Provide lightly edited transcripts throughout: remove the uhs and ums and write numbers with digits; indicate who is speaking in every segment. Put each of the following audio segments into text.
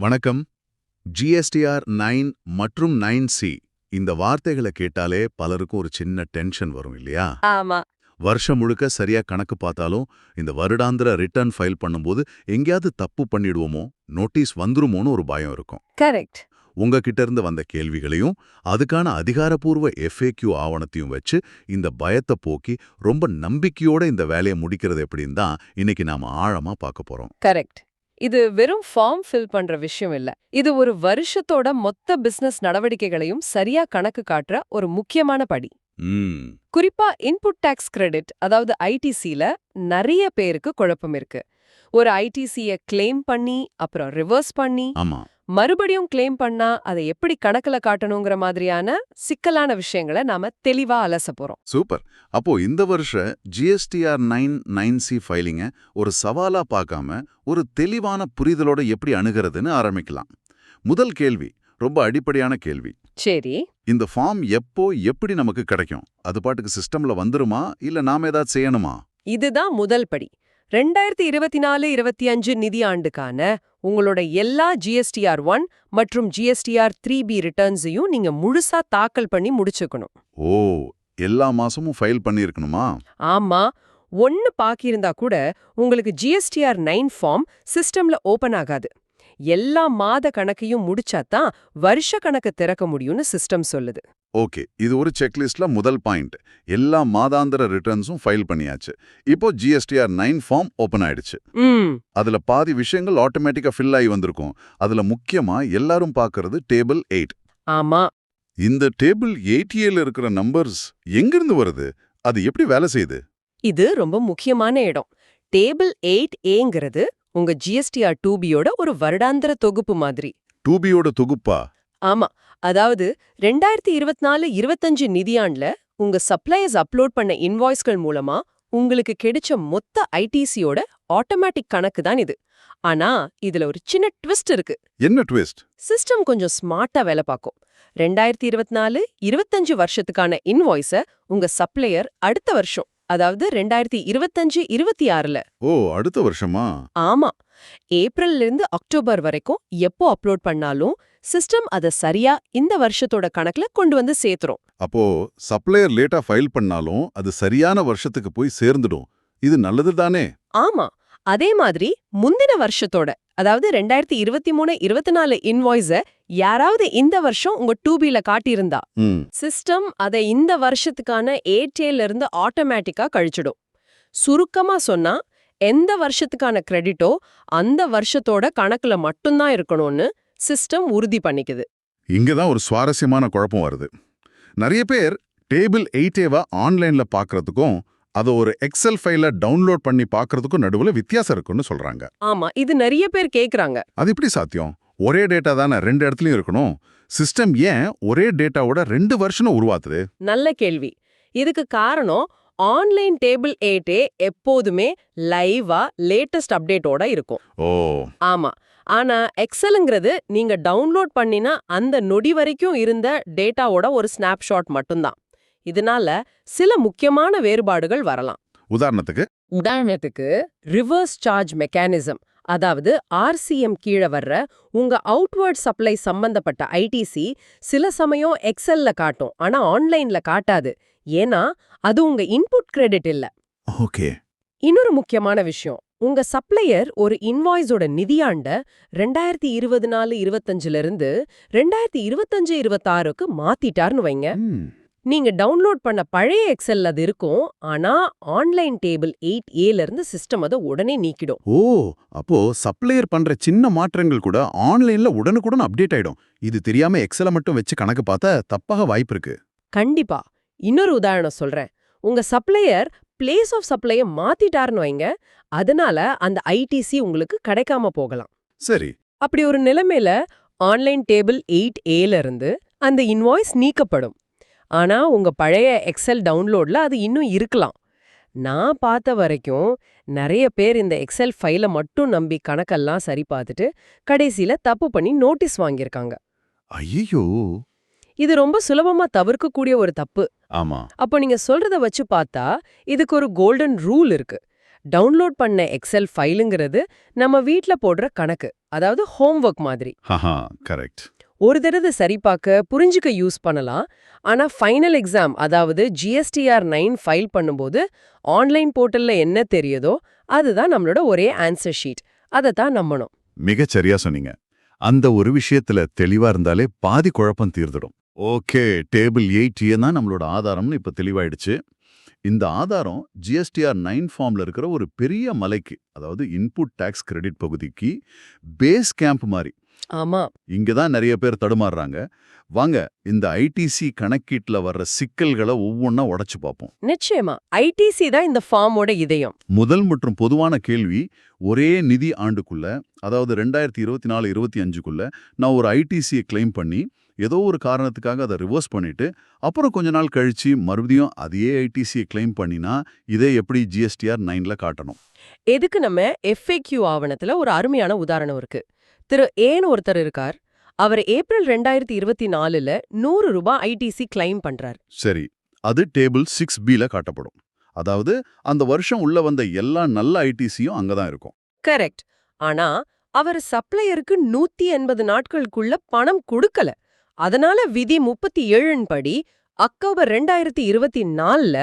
Speaker 1: வணக்கம். ஜிஎஸ்டிஆர் 9 மற்றும் 9C இந்த வார்த்தைகளை கேட்டாலே பலருக்கும் ஒரு சின்ன டென்ஷன் வரும் இல்லையா?
Speaker 2: ஆமா.
Speaker 1: வருஷம் முழுக்க சரியா கணக்கு பார்த்தாலும் இந்த வருடாந்திர ரிட்டர்ன் ஃபைல் பண்ணும்போது எங்கேயாவது தப்பு பண்ணிடுவோமோ, நோட்டீஸ் வந்துருமோன்னு ஒரு பயம் இருக்கும்.
Speaker 2: கரெக்ட்.
Speaker 1: உங்ககிட்ட இருந்து வந்த கேள்விகளையும் அதுக்கான அதிகாரப்பூர்வ FAQ ஆவணத்தையும் வச்சு இந்த பயத்தை போக்கி ரொம்ப நம்பிக்கையோட இந்த வேலையை முடிக்கிறது எப்படின்னு தான் இன்னைக்கு நாம ஆழமா பார்க்க போறோம்.
Speaker 2: கரெக்ட். இது வெறும் ஃபார்ம் ஃபில் பண்ற விஷயம் இல்ல. இது ஒரு வருஷத்தோட மொத்த பிசினஸ் நடவடிக்கைகளையும் சரியா கணக்கு காட்டுற ஒரு முக்கியமான படி.
Speaker 1: ம்,
Speaker 2: குறிப்பா இன்புட் டாக்ஸ் கிரெடிட், அதாவது ஐடிசில நிறைய பேருக்கு குழப்பம் இருக்கு. ஒரு ஐடிசிய கிளைம் பண்ணி அப்புறம் ரிவர்ஸ் பண்ணி
Speaker 1: ஆமா.
Speaker 2: மறுபடியும் கிளைம் பண்ணா அதை எப்படி கணக்குல காட்டணுங்கிற மாதிரியான சிக்கலான விஷயங்களை நாம தெளிவா அலச போறோம்.
Speaker 1: சூப்பர். அப்போ இந்த வருஷ ஜிஎஸ்டிஆர் 9C ஃபைலிங்க ஒரு சவாலா பார்க்காம ஒரு தெளிவான புரிதலோட எப்படி அணுகிறதுன்னு ஆரம்பிக்கலாம். முதல் கேள்வி ரொம்ப அடிப்படையான கேள்வி.
Speaker 2: சரி.
Speaker 1: இந்த ஃபார்ம் எப்போ எப்படி நமக்கு கிடைக்கும்? அது பாட்டுக்கு சிஸ்டம்ல வந்துருமா இல்ல நாம ஏதாவது செய்யணுமா?
Speaker 2: இதுதான் முதல் படி. 2024-25 நிதியாண்டுக்கான உங்களோட எல்லா ஜிஎஸ்டிஆர் 1 மற்றும் ஜிஎஸ்டிஆர் 3B ரிட்டர்ன்ஸையும் நீங்க முழுசா தாக்கல் பண்ணி முடிச்சுக்கணும்.
Speaker 1: ஓ, எல்லா மாசமும் ஃபைல் பண்ணியிருக்கணுமா?
Speaker 2: ஆமா. ஒன்னு பாக்கியிருந்தா கூட உங்களுக்கு ஜிஎஸ்டிஆர் 9 ஃபார்ம் சிஸ்டம்ல ஓபன் ஆகாது. எல்லா மாத கணக்கையும் முடிச்சாதான் வருஷ கணக்கு திறக்க முடியும்னு சிஸ்டம் சொல்லுது.
Speaker 1: ஓகே, இது ஒரு செக்லிஸ்ட்ல முதல் பாயிண்ட். எல்லா மாதாந்திர ரிட்டர்ன்ஸும் ஃபைல் பண்ணியாச்சு. இப்போ ஜிஎஸ்டிஆர் 9 ஃபார்ம் ஓபன் ஆயிடுச்சு. அதுல பாதி விஷயங்கள் ஆட்டோமேட்டிக்கா ஃபில் ஆகி வந்திருக்கும். அதுல முக்கியமா எல்லாரும் பார்க்கறது டேபிள் 8.
Speaker 2: ஆமா.
Speaker 1: இந்த டேபிள் 8Aல இருக்கிற நம்பர்ஸ் எங்கிருந்து வருது? அது எப்படி வேலை செய்யுது?
Speaker 2: இது ரொம்ப முக்கியமான இடம். டேபிள் 8Aங்கிறது உங்க ஜிஎஸ்டிஆர் 2Bயோட ஒரு வருடாந்திர தொகுப்பு மாதிரி.
Speaker 1: 2Bயோட தொகுப்பா?
Speaker 2: ஆமா. அதாவது 2024-25 நிதியாண்டுல உங்க சப்ளையர்ஸ் அப்லோட் பண்ண இன்வாய்ஸ்கள் மூலமா உங்களுக்கு கிடைச்ச மொத்த ஐடிசியோட ஆட்டோமேட்டிக் கணக்கு தான் இது. ஆனா இதுல ஒரு சின்ன ட்விஸ்ட் இருக்கு.
Speaker 1: என்ன ட்விஸ்ட்?
Speaker 2: சிஸ்டம் கொஞ்சம் ஸ்மார்ட்டா வேலை பார்க்கும். 2024-25 வருஷத்துக்கான இன்வாய்ஸ உங்க சப்ளையர் அடுத்த வருஷம், அதாவது 2025-26ல.
Speaker 1: ஓ, அடுத்த வருஷமா?
Speaker 2: ஆமா. ஏப்ரல்ல இருந்து அக்டோபர் வரைக்கும் எப்போ அப்லோட் பண்ணாலும் சிஸ்டம் அதை சரியா இந்த வருஷத்தோட கணக்குல கொண்டு வந்து சேர்த்துரும்.
Speaker 1: அப்போ சப்ளையர் லேட்டா ஃபைல் பண்ணாலும் அது சரியான வருஷத்துக்கு போய் சேர்ந்துடும். இது நல்லது தானே?
Speaker 2: ஆமா. அதே மாதிரி முந்தின வருஷத்தோட, அதாவது 2023-24 இன்வாய்ஸ யாராவது இந்த வருஷம் உங்க 2Bல காட்டியிருந்தா சிஸ்டம் அதை இந்த வருஷத்துக்கான 8Aல இருந்து ஆட்டோமேட்டிக்கா கழிச்சிடும். சுருக்கமா சொன்னா எந்த வருஷத்துக்கான கிரெடிட்டோ அந்த வருஷத்தோட கணக்குல மட்டும்தான் இருக்கணும்னு சிஸ்டம் உறுதி பண்ணிக்குது.
Speaker 1: இங்கதான் ஒரு சுவாரஸ்யமான குழப்பம் வருது. நிறைய பேர் டேபிள் 8Aவை ஆன்லைன்ல பார்க்கறதுக்கும் அதை ஒரு எக்ஸல் ஃபைல டவுன்லோட் பண்ணி பார்க்கறதுக்கும் நடுவுல வித்தியாசம் இருக்குன்னு சொல்றாங்க.
Speaker 2: ஆமா, இது நிறைய பேர் கேக்குறாங்க.
Speaker 1: அது எப்படி சாத்தியம்? ஒரே டேட்டா தானே ரெண்டு இடத்துலயும் இருக்கணும். சிஸ்டம் ஏன் ஒரே டேட்டாவோட 2 வருஷம் உருவாக்குது?
Speaker 2: நல்ல கேள்வி. இதுக்கு காரணம் ஆன்லைன் டேபிள் 8A எப்போதுமே லைவா லேட்டஸ்ட் அப்டேட்டோட இருக்கும்.
Speaker 1: ஓ,
Speaker 2: ஆமா. ஆனா எக்ஸலுங்கிறது நீங்க டவுன்லோட் பண்ணினா அந்த நொடி வரைக்கும் இருந்த டேட்டாவோட ஒரு ஸ்னாப்ஷாட் மட்டும்தான். இதனால சில முக்கியமான வேறுபாடுகள் வரலாம்.
Speaker 1: உதாரணத்துக்கு
Speaker 2: ரிவர்ஸ் சார்ஜ் மெக்கானிசம், அதாவது RCM கீழே வர்ற உங்க அவுட்வர்ட் சப்ளை சம்பந்தப்பட்ட ஐடிசி சில சமயம் எக்ஸல்ல காட்டும், ஆனா ஆன்லைன்ல காட்டாது. ஏன்னா அது உங்க இன்புட் கிரெடிட் இல்ல.
Speaker 1: ஓகே.
Speaker 2: இன்னொரு முக்கியமான விஷயம், உங்க சப்ளையர் ஒரு இன்வாய்ஸோட நிதியாண்ட 2024-25ல இருந்து 2025-26க்கு மாத்திட்டார்னு வைங்க. நீங்க டவுன்லோட் பண்ண பழைய எக்ஸல் அது இருக்கும், ஆனா ஆன்லைன் டேபிள் 8Aல இருந்து சிஸ்டம் அதை உடனே நீக்கிடும்.
Speaker 1: ஓ, அப்போ சப்ளையர் பண்ற சின்ன மாற்றங்கள் கூட ஆன்லைன்ல உடனுக்குடன் அப்டேட் ஆயிடும். இது தெரியாம எக்ஸலை மட்டும் வச்சு கணக்கு பார்த்தா தப்பாக வாய்ப்பு இருக்கு.
Speaker 2: கண்டிப்பா. இன்னொரு உதாரணம் சொல்றேன். உங்க சப்ளையர் பிளேஸ் ஆஃப் சப்ளைய மாத்திட்டாருன்னு வைங்க, அதனால அந்த ஐடிசி உங்களுக்கு கிடைக்காம போகலாம்.
Speaker 1: சரி.
Speaker 2: அப்படி ஒரு நிலைமையில ஆன்லைன் டேபிள் 8Aல இருந்து அந்த இன்வாய்ஸ் நீக்கப்படும். ஆனா உங்க பழைய எக்ஸல் டவுன்லோட்ல அது இன்னும் இருக்கலாம். நான் பார்த்த வரைக்கும் நிறைய பேர் இந்த எக்ஸல் ஃபைலை மட்டும் நம்பி கணக்கெல்லாம் சரி பார்த்துட்டு கடைசியில தப்பு பண்ணி நோட்டீஸ் வாங்கியிருக்காங்க.
Speaker 1: ஐயோ,
Speaker 2: இது ரொம்ப சுலபமா தவிர்க்கக்கூடிய ஒரு தப்பு.
Speaker 1: ஆமா.
Speaker 2: அப்போ நீங்க சொல்றத வச்சு பார்த்தா இதுக்கு ஒரு கோல்டன் ரூல் இருக்கு. டவுன்லோட் பண்ண எக்ஸல் ஃபைலுங்கிறது நம்ம வீட்ல போடுற கணக்கு. அதாவது ஹோம்வொர்க் மாதிரி.
Speaker 1: Haha, correct.
Speaker 2: ஒரு தடவை சரிபார்க்க புரிஞ்சுக்க யூஸ் பண்ணலாம். ஆனா ஃபைனல் எக்ஸாம் அதாவது GSTR 9 ஃபைல் பண்ணும்போது ஆன்லைன் போர்ட்டல்ல என்ன தெரியுதோ அதுதான் நம்மளோட ஒரே ஆன்சர் ஷீட். அதை தான் நம்பணும்.
Speaker 1: மிகச் சரியா சொன்னீங்க. அந்த ஒரு விஷயத்துல தெளிவா இருந்தாலே பாதி குழப்பம் தீர்ந்துடும். ஓகே, டேபிள் 8A தான் நம்மளோட ஆதாரம்னு இப்ப தெளிவாயிடுச்சு. இந்த ஆதாரம் GSTR 9 ஃபார்ம்ல இருக்கிற ஒரு பெரிய மலைக்கு, அதாவது இன்புட் டாக்ஸ் கிரெடிட் பகுதிக்கு பேஸ் கேம்ப் மாதிரி.
Speaker 2: ஆமா.
Speaker 1: இங்க தான் நிறைய பேர் தடுமாறுறாங்க. வாங்க, இந்த ஐடிசி கணக்கீட்டுல வர்ற சிக்கல்களை ஒவ்வொன்னா உடைச்சு பார்ப்போம்.
Speaker 2: நிச்சயமா ITC தான் இந்த ஃபார்மோட இதயம்.
Speaker 1: முதல் மற்றும் பொதுவான கேள்வி, ஒரே நிதி ஆண்டுக்குள்ள, அதாவது 2024-25க்குள்ள நான் ஒரு ஐடிசியை கிளைம் பண்ணி ஏதோ ஒரு காரணத்துக்காக அதை ரிவர்ஸ் பண்ணிட்டு அப்புறம் கொஞ்ச நாள் கழிச்சு மறுபடியும் அதே ஐடிசியை கிளைம் பண்ணினா இதை எப்படி GSTR 9ல காட்டணும்?
Speaker 2: எதுக்கு நம்ம FAQ ஆவணத்துல ஒரு அருமையான உதாரணம் இருக்கு. திரு ஏன்னு ஒருத்தர் இருக்கார். அவர் ஏப்ரல் 2024ல 100 ரூபாய் ஐடிசி கிளைம் பண்றார்.
Speaker 1: சரி, அது டேபிள் 6Bல காட்டப்படும். அதாவது அந்த வருஷம் உள்ள வந்த எல்லா நல்ல ஐடிசியும் அங்கதான் இருக்கும்.
Speaker 2: கரெக்ட். ஆனா அவர் சப்ளையருக்கு 180 நாட்களுக்குள்ள பணம் கொடுக்கல. அதனால விதி 37 படி அக்டோபர் 2024ல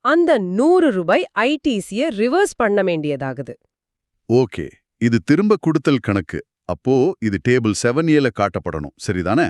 Speaker 2: அந்த 100 ரூபாய் ஐடிசியை ரிவர்ஸ் பண்ண வேண்டியதாகுது.
Speaker 1: ஓகே, இது திரும்ப கொடுத்தல் கணக்கு. அப்போ இது டேபிள் 7Aல காட்டப்படணும், சரிதானே?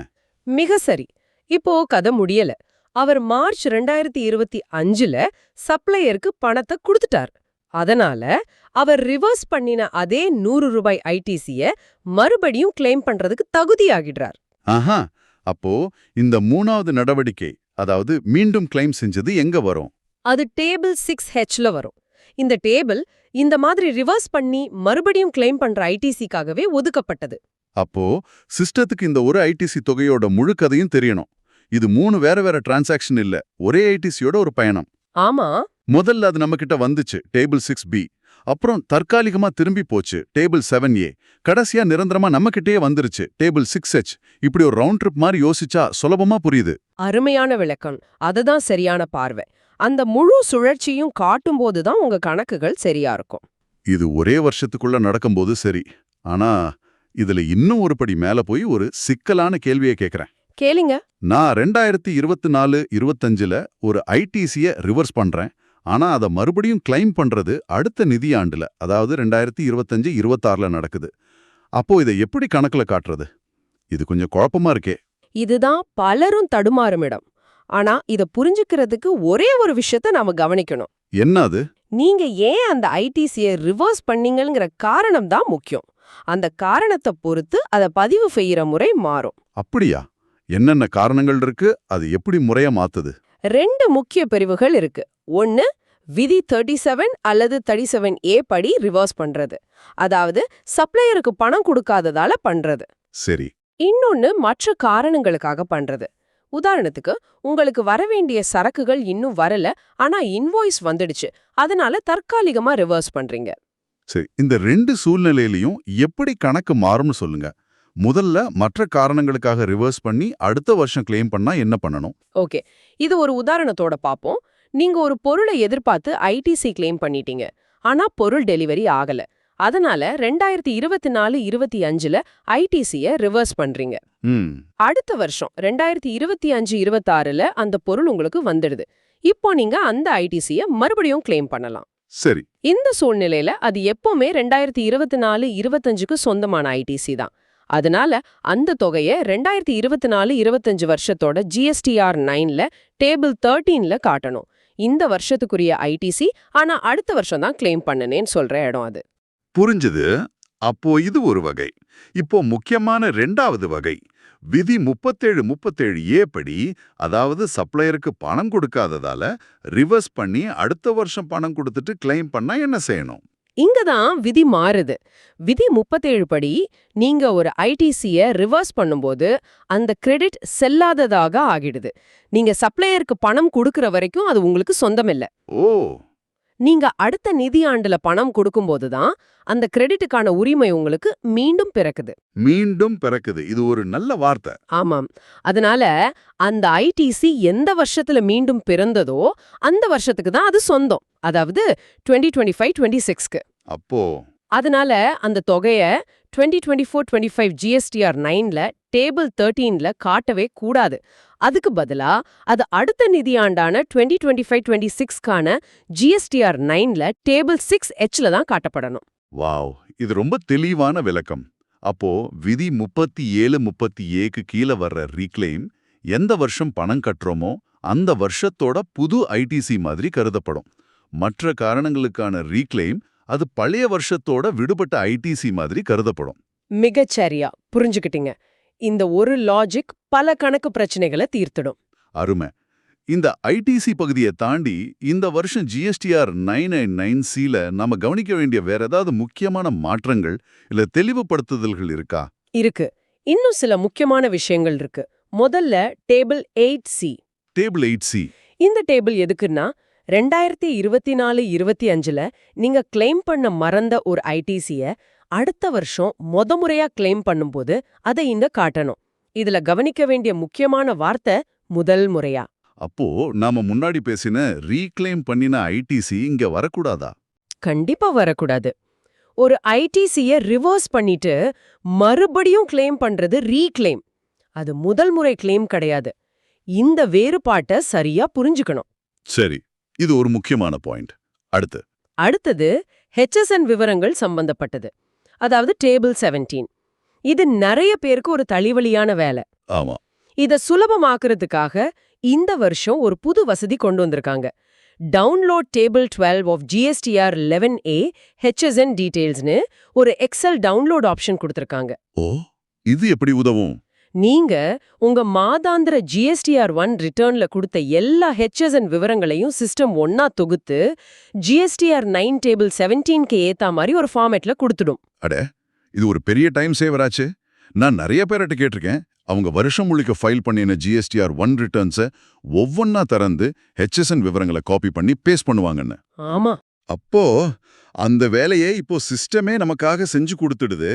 Speaker 2: மிக சரி. இப்போ கதை முடியல. அவர் மார்ச் 2025ல சப்ளையருக்கு பணத்தை கொடுத்துட்டார். அதனால அவர் ரிவர்ஸ் பண்ணின அதே 100 ரூபாய் ஐடிசிய மறுபடியும் கிளைம் பண்றதுக்கு தகுதியாகிடுறார்.
Speaker 1: ஆஹா, அப்போ இந்த மூணாவது நடவடிக்கை, அதாவது மீண்டும் கிளைம் செஞ்சது எங்க வரும்?
Speaker 2: அது டேபிள் 6Hல வரும். இந்த டேபிள் இந்த மாதிரி ரிவர்ஸ் பண்ணி மறுபடியும் கிளைம் பண்ற ஐடிசிக்காகவே ஒதுக்கப்பட்டது.
Speaker 1: அப்போ சிஸ்டத்துக்கு இந்த ஒரு ஐடிசி தொகையோட முழு கதையும் தெரியணும். இது 3 வேற வேற டிரான்சாக்ஷன் இல்ல, ஒரே ஐடிசியோட ஒரு பயணம்.
Speaker 2: ஆமா.
Speaker 1: முதல்ல அது நம்ம கிட்ட வந்துச்சு, டேபிள் 6B. அப்புறம் தற்காலிகமா திரும்பி போச்சு, டேபிள் 7A. கடைசியா நிரந்தரமா நம்ம கிட்டயே வந்துருச்சு, டேபிள் 6H. இப்படி ஒரு ரவுண்ட் ட்ரிப் மாதிரி யோசிச்சா சுலபமா புரியுது.
Speaker 2: அருமையான விளக்கம். அதுதான் சரியான பார்வை. அந்த முழு சுழற்சியும் காட்டும்போது தான் உங்க கணக்குகள் சரியா இருக்கும்.
Speaker 1: இது ஒரே வருஷத்துக்குள்ள நடக்கும்போது சரி. ஆனா இதுல இன்னும் ஒரு படி மேல போய் ஒரு சிக்கலான கேள்வியை கேக்குறேன்.
Speaker 2: கேளுங்க.
Speaker 1: நான் 2024-25ல ஒரு ஐடிசிய ரிவர்ஸ் பண்றேன். ஆனா அதை மறுபடியும் கிளைம் பண்றது அடுத்த நிதியாண்டுல, அதாவது 2025-26ல நடக்குது. அப்போ இதை எப்படி கணக்குல காட்டுறது? இது கொஞ்சம் குழப்பமா இருக்கே.
Speaker 2: இதுதான் பலரும் தடுமாறும் இடம். ஆனா இத புரிஞ்சுக்கிறதுக்கு ஒரே ஒரு விஷயத்த நாம கவனிக்கணும்.
Speaker 1: என்ன அது?
Speaker 2: நீங்க ஏன் அந்த ஐடிசியை ரிவர்ஸ் பண்ணீங்கங்கிற காரணம் தான் முக்கியம். அந்த காரணத்தை பொறுத்து அதை பதிவு செய்யற முறை மாறும்.
Speaker 1: அப்படியா? என்னென்ன காரணங்கள் இருக்கு? அது எப்படி முறைய மாத்துது?
Speaker 2: 2 முக்கிய பிரிவுகள் இருக்கு. ஒன்னு விதி 37 அல்லது 37A படி ரிவர்ஸ் பண்றது. அதாவது சப்ளையருக்கு பணம் கொடுக்காததால பண்றது.
Speaker 1: சரி.
Speaker 2: இன்னொன்னு மற்ற காரணங்களுக்காக பண்றது. உதாரணத்துக்கு உங்களுக்கு வரவேண்டிய சரக்குகள் இன்னும் வரல, ஆனா இன்வாய்ஸ் வந்துடுச்சு, அதனால தற்காலிகமா ரிவர்ஸ் பண்றீங்க.
Speaker 1: சரி, இந்த 2 சூழ்நிலையிலையும் எப்படி கணக்கு மாறும்னு சொல்லுங்க. முதல்ல மற்ற காரணங்களுக்காக ரிவர்ஸ் பண்ணி அடுத்த வருஷம் கிளைம் பண்ணா என்ன பண்ணணும்?
Speaker 2: ஓகே, இது ஒரு உதாரணத்தோட பாப்போம். நீங்க ஒரு பொருளை எதிர்பார்த்து ஐடிசி கிளைம் பண்ணிட்டீங்க, ஆனா பொருள் டெலிவரி ஆகல. அதனால 2024-25ல ஐடிசியை ரிவர்ஸ் பண்றீங்க. அடுத்த வருஷம் 2025-26ல அந்த பொருள் உங்களுக்கு வந்துடுது. இப்போ நீங்க அந்த ஐடிசியை மறுபடியும் கிளைம் பண்ணலாம்.
Speaker 1: சரி.
Speaker 2: இந்த சூழ்நிலையில அது எப்பவுமே 2024-25க்கு சொந்தமான ஐடிசி தான். அதனால அந்த தொகையை 2024-25 வருஷத்தோட GSTR 9ல டேபிள் 13ல காட்டணும். இந்த வருஷத்துக்குரிய ஐடிசி, ஆனா அடுத்த வருஷம் தான் கிளைம் பண்ணனேன்னு சொல்ற இடம் அது.
Speaker 1: புரிஞ்சுது. அப்போ இது ஒரு வகை. இப்போ முக்கியமான 2வது வகை, விதி 37-37A படி, அதாவது சப்ளையருக்கு பணம் கொடுக்காததால ரிவர்ஸ் பண்ணி அடுத்த வருஷம் பணம் கொடுத்துட்டு கிளைம் பண்ணா என்ன செய்யணும்?
Speaker 2: இங்கதான் விதி மாறுது. விதி 37 படி நீங்க ஒரு ஐடிசியை ரிவர்ஸ் பண்ணும்போது அந்த கிரெடிட் செல்லாததாக ஆகிடுது. நீங்க சப்ளையருக்கு பணம் கொடுக்கற வரைக்கும் அது உங்களுக்கு சொந்தமில்ல.
Speaker 1: ஓ.
Speaker 2: நீங்க அடுத்த நிதியாண்டுல பணம் கொடுக்கும்போது தான் அந்த கிரெடிட்டுக்கான உரிமை உங்களுக்கு மீண்டும் பிறக்குது.
Speaker 1: மீண்டும் பிறக்குது. இது ஒரு நல்ல வார்த்தை.
Speaker 2: ஆமாம். அதனால அந்த ஐடிசி எந்த வருஷத்துல மீண்டும் பிறந்ததோ அந்த வருஷத்துக்கு தான் அது சொந்தம். அதாவது 2025-26க்கு.
Speaker 1: அப்போ
Speaker 2: அதனால அந்த தொகைய 2024-25 ஜிஎஸ்டிஆர் 9ல டேபிள் 13ல காட்டவே கூடாது. அதுக்கு பதிலா அது அடுத்த நிதியாண்டான 2025-26க்கான ஜிஎஸ்டிஆர் 9ல டேபிள் 6Hல தான் காட்டப்படணும்.
Speaker 1: வாவ், இது ரொம்ப தெளிவான விளக்கம். அப்போ விதி 37-38க்கு கீழ வர்ற ரீக்ளைம் எந்த வருஷம் பணம் கட்டுறோமோ அந்த வருஷத்தோட புது ஐடிசி மாதிரி கருதப்படும். மற்ற காரணங்களுக்கான ரீக்ளைம் அது பழைய வருஷத்தோட விடுபட்ட ஐடிசி மாதிரி கருதப்படும்.
Speaker 2: மிகச்சரியா புரிஞ்சுக்கிட்டீங்க. இந்த ஒரு லாஜிக் பல கணக்கு பிரச்சனைகளை தீர்த்திடும்.
Speaker 1: அருமை. இந்த ஐடிசி பகுதியை தாண்டி இந்த வருஷம் ஜிஎஸ்டிஆர் 999Cல நாம கவனிக்க வேண்டிய வேற ஏதாவது முக்கியமான மாற்றங்கள் இல்ல தெளிவுபடுத்துதல்கள் இருக்கா?
Speaker 2: இருக்கு. இன்னும் சில முக்கியமான விஷயங்கள் இருக்கு. முதல்ல டேபிள் 8C.
Speaker 1: Table 8C.
Speaker 2: இந்த டேபிள் எதுக்குன்னா 2024-25ல நீங்க கிளைம் பண்ண மறந்த ஒரு ஐடிசிய அடுத்த வருஷம் முறையா கிளைம் பண்ணும்போது அதை இங்க காட்டணும். இதுல கவனிக்க வேண்டிய முக்கியமான வார்த்தை முதல் முறையா.
Speaker 1: அப்போ நாம முன்னாடி பேசின ரீக்ளைம் பண்ணின ஐடிசி இங்க வரக்கூடாதா?
Speaker 2: கண்டிப்பா வரக்கூடாது. ஒரு ஐடிசிய ரிவர்ஸ் பண்ணிட்டு மறுபடியும் கிளைம் பண்றது ரீக்ளைம். அது முதல் முறை கிளைம் கிடையாது. இந்த வேறுபாட்டை சரியா புரிஞ்சுக்கணும்.
Speaker 1: சரி, இது ஒரு முக்கியமான பாயிண்ட். அடுத்தது
Speaker 2: HSN விவரங்கள் சம்பந்தப்பட்டது. அதாவது டேபிள் 17. இது நிறைய பேருக்கு ஒரு தலைவலியான வேலை.
Speaker 1: ஆமா.
Speaker 2: இத சுலபமாக்குறதுக்காக இந்த வருஷம் ஒரு புது வசதி கொண்டு வந்திருக்காங்க. Download table 12 of GSTR 11A HSN டீடைல்ஸ்னு ஒரு எக்ஸல் டவுன்லோட் ஆப்ஷன் கொடுத்திருக்காங்க.
Speaker 1: ஓ, இது எப்படி உதவும்?
Speaker 2: நீங்க உங்க மாதாந்திர GSTR 1 ரிட்டர்ன்ல கொடுத்த எல்லா HSN விவரங்களையும் சிஸ்டம் ஒன்னா தொகுத்து GSTR 9 டேபிள் 17க்கு ஏத்த மாதிரி ஒரு ஃபார்மேட்ல கொடுத்துடும்.
Speaker 1: அட, இது ஒரு பெரிய டைம் சேவராச்சு. நான் நிறைய பேர்கிட்ட கேட்டிருக்கேன். அவங்க வருஷம் முழுக்க ஃபைல் பண்ணின GSTR 1 ரிட்டர்ன்ஸை ஒவ்வொன்னா திறந்து HSN விவரங்களை காப்பி பண்ணி பேஸ்ட் பண்ணுவாங்கன்னு.
Speaker 2: ஆமா.
Speaker 1: அப்போ அந்த வேலையை இப்போ சிஸ்டமே நமக்காக செஞ்சு கொடுத்துடுது.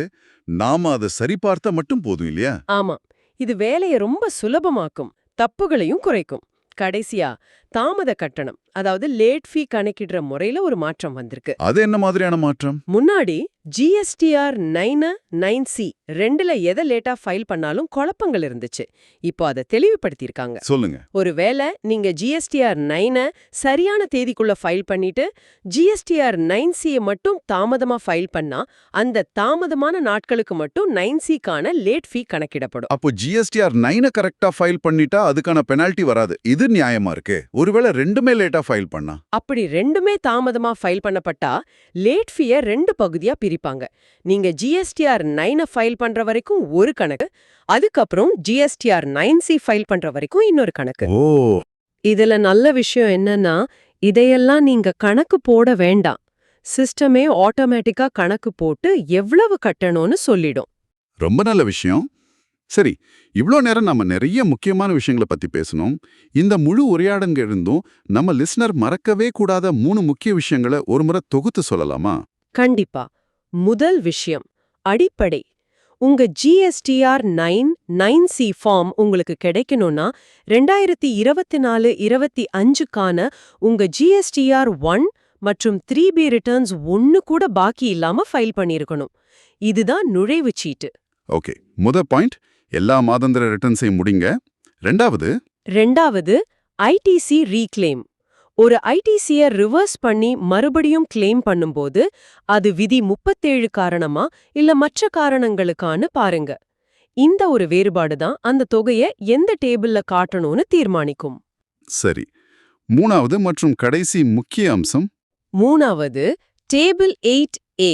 Speaker 1: நாம அதை சரிபார்த்தா மட்டும் போதும் இல்லையா?
Speaker 2: ஆமா. இது வேலையை ரொம்ப சுலபமாக்கும், தப்புகளையும் குறைக்கும். கடைசியா தாமத கட்டணம், அதாவது லேட் ஃபீ கணக்கிடுற முறையில ஒரு மாற்றம் வந்திருக்கு.
Speaker 1: அது என்ன மாதிரியான மாற்றம்?
Speaker 2: முன்னாடி GSTR 9C 2ல எதை லேட்டா ஃபைல் பண்ணாலும் குழப்பங்கள் இருந்துச்சு. இப்போ அதை தெளிவுபடுத்தியிருக்காங்க.
Speaker 1: சொல்லுங்க.
Speaker 2: ஒருவேளை நீங்க GSTR 9 சரியான தேதிக்குள்ள ஃபைல் பண்ணிட்டு GSTR 9C மட்டும் தாமதமா ஃபைல் பண்ணா அந்த தாமதமான நாட்களுக்கு மட்டும் 9Cக்கான லேட் ஃபீ கணக்கிடப்படும்.
Speaker 1: அப்போ GSTR 9 கரெக்டா ஃபைல் பண்ணிட்டா அதுக்கான பெனால்டி வராது. இது நியாயமா இருக்கு. ஒருவேளை ரெண்டுமே லேட்டா ஃபைல் பண்ணா?
Speaker 2: அப்படி ரெண்டுமே தாமதமா ஃபைல் பண்ணப்பட்டா லேட் ஃபீயை 2 பகுதியா பிரிப்பாங்க. நீங்க GSTR 9 ஃபைல் பண்ற வரைக்கும் ஒரு கணக்கு, அதுக்கப்புறம் GSTR 9C ஃபைல் பண்ற வரைக்கும் இன்னொரு கணக்கு.
Speaker 1: ஓ,
Speaker 2: இதுல நல்ல விஷயம் என்னன்னா இதையெல்லாம் நீங்க கணக்கு போட வேண்டாம். சிஸ்டமே ஆட்டோமேட்டிக்கா கணக்கு போட்டு எவ்வளவு கட்டணும்னு சொல்லிடும்.
Speaker 1: ரொம்ப நல்ல விஷயம். சரி, இவ்ளோ நேரம் நம்ம நிறைய முக்கியமான விஷயங்களை பத்தி பேசணும். இந்த முழு உரையாடங்க இருந்தும் நம்ம லிஸ்னர் மறக்கவே கூடாத 3 முக்கிய விஷயங்களை ஒரு முறை தொகுத்து சொல்லலாமா?
Speaker 2: கண்டிப்பா. முதல் விஷயம், அடிப்படை. உங்க GSTR 9C ஃபார்ம் உங்களுக்கு கிடைக்கணும்னா 2024-25க்கான உங்க GSTR 1 மற்றும் 3B ரிட்டர்ன்ஸ் ஒன்னு கூட பாக்கி இல்லாம ஃபைல் பண்ணியிருக்கணும். இதுதான் நுழைவு சீட்டு.
Speaker 1: ஓகே, முத பாயிண்ட் எல்லா மாதாந்திர ரிட்டர்ன்ஸையும் முடிங்க.
Speaker 2: ரெண்டாவது ITC ரீக்ளைம். ஒரு ஐடிசியை ரிவர்ஸ் பண்ணி மறுபடியும் கிளைம் பண்ணும்போது அது விதி 37 காரணமா இல்ல மற்ற காரணங்களுக்கான்னு பாருங்க. இந்த ஒரு வேறுபாடு தான் அந்த தொகையை எந்த டேபிள்ல காட்டணும்னு தீர்மானிக்கும்.
Speaker 1: சரி, மூணாவது மற்றும் கடைசி முக்கிய அம்சம்.
Speaker 2: மூணாவது டேபிள் 8A.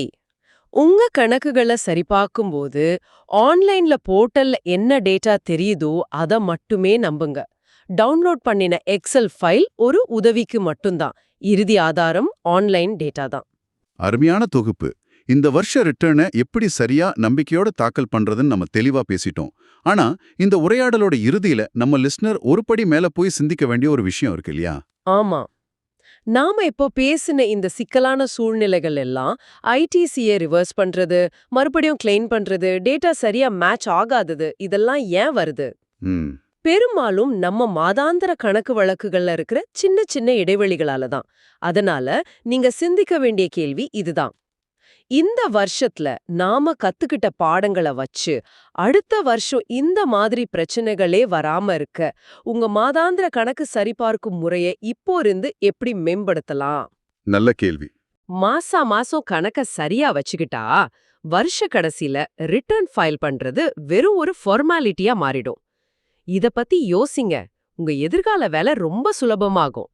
Speaker 2: உங்க கணக்குகளை சரிபார்க்கும்போது ஆன்லைன்ல போர்ட்டல்ல என்ன டேட்டா தெரியுதோ அதை மட்டுமே நம்புங்க. டவுன்லோட் பண்ணின எக்ஸல் ஃபைல் ஒரு உதவிக்கு மட்டும்தான். இறுதி ஆதாரம் ஆன்லைன் டேட்டா தான்.
Speaker 1: அருமையான தொகுப்பு. இந்த வருஷ ரிட்டர்னை எப்படி சரியா நம்பிக்கையோட தாக்கல் பண்றதுன்னு நம்ம தெளிவா பேசிட்டோம். ஆனா இந்த உரையாடலோட இறுதியில நம்ம லிஸ்னர் ஒரு படி மேல போய் சிந்திக்க வேண்டிய ஒரு விஷயம் இருக்கு இல்லையா?
Speaker 2: ஆமா. நாம இப்போ பேசின இந்த சிக்கலான சூழ்நிலைகள் எல்லாம் ஐடிசியை ரிவர்ஸ் பண்றது, மறுபடியும் கிளைம் பண்றது, டேட்டா சரியா மேட்ச் ஆகாதது, இதெல்லாம் ஏன் வருது? பெரும்பாலும் நம்ம மாதாந்திர கணக்கு வழக்குகள்ல இருக்கிற சின்ன சின்ன இடைவெளிகளால தான். அதனால நீங்க சிந்திக்க வேண்டிய கேள்வி இதுதான். இந்த வருஷத்துல நாம கத்துக்கிட்ட பாடங்களை வச்சு அடுத்த வருஷம் இந்த மாதிரி பிரச்சனைகளே வராம இருக்க உங்க மாதாந்திர கணக்கு சரிபார்க்கும் முறையை இப்போ இருந்து எப்படி மேம்படுத்தலாம்?
Speaker 1: நல்ல கேள்வி.
Speaker 2: மாசம் கணக்க சரியா வச்சுக்கிட்டா வருஷ கடைசில ரிட்டர்ன் ஃபைல் பண்றது வெறும் ஒரு ஃபார்மாலிட்டியா மாறிடும். இத பத்தி யோசிங்க. உங்க எதிர்கால வேலை ரொம்ப சுலபமாகும்.